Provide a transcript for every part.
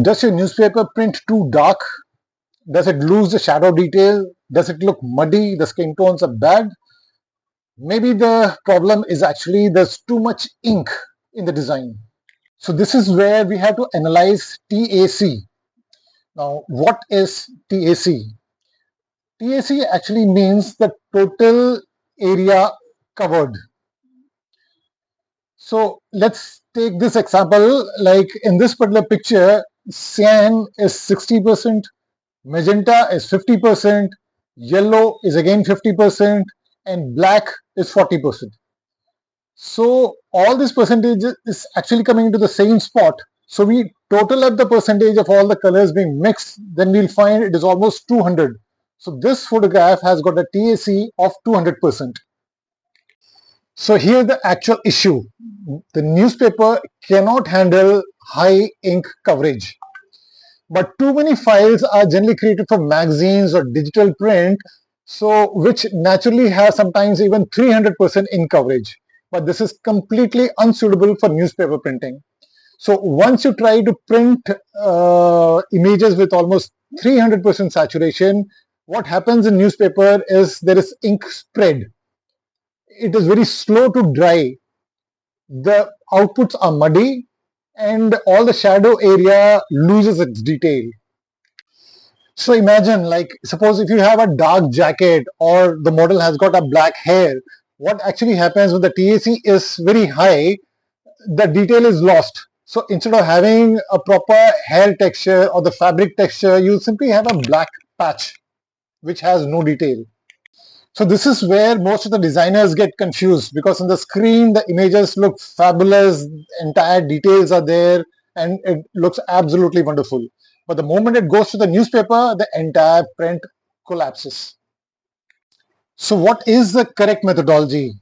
Does your newspaper print too dark? Does it lose the shadow detail? Does it look muddy? The skin tones are bad? Maybe the problem is actually there's too much ink in the design. So this is where we have to analyze TAC. Now, what is TAC? TAC actually means the total area covered. So let's take this example, like in this particular picture, cyan is 60%, magenta is 50%, yellow is again 50%, and black is 40%. So all this percentage is actually coming into the same spot. So we total up the percentage of all the colors being mixed, then we'll find it is almost 200. So this photograph has got a TAC of 200%. So here's the actual issue. The newspaper cannot handle high ink coverage. But too many files are generally created for magazines or digital print, so which naturally has sometimes even 300% ink coverage. But this is completely unsuitable for newspaper printing. So once you try to print images with almost 300% saturation, what happens in newspaper is there is ink spread. It is very slow to dry. The outputs are muddy and all the shadow area loses its detail. So imagine, like, suppose if you have a dark jacket or the model has got a black hair, what actually happens when the TAC is very high, the detail is lost. So instead of having a proper hair texture or the fabric texture, you simply have a black patch which has no detail. So this is where most of the designers get confused, because on the screen the images look fabulous, entire details are there, and it looks absolutely wonderful. But the moment it goes to the newspaper, the entire print collapses. So what is the correct methodology?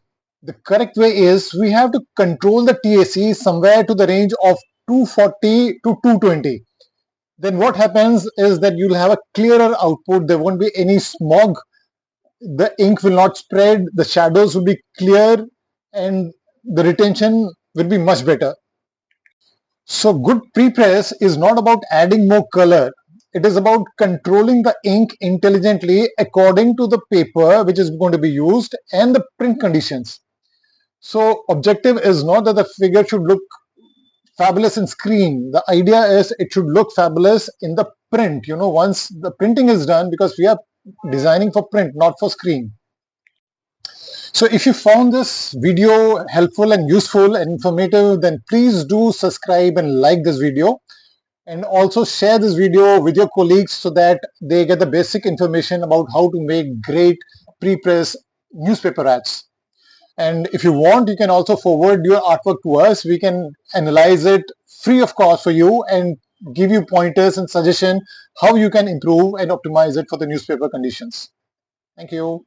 The correct way is we have to control the TAC somewhere to the range of 240 to 220. Then what happens is that you'll have a clearer output. There won't be any smog, the ink will not spread, the shadows will be clear, and the retention will be much better. So good prepress is not about adding more color. It is about controlling the ink intelligently according to the paper which is going to be used and the print conditions. So objective is not that the figure should look fabulous in screen. The idea is it should look fabulous in the print, once the printing is done, because we are designing for print, not for screen. So if you found this video helpful and useful and informative, then please do subscribe and like this video, and also share this video with your colleagues so that they get the basic information about how to make great pre-press newspaper ads. And if you want, you can also forward your artwork to us. We can analyze it free of cost for you and give you pointers and suggestion how you can improve and optimize it for the newspaper conditions. Thank you.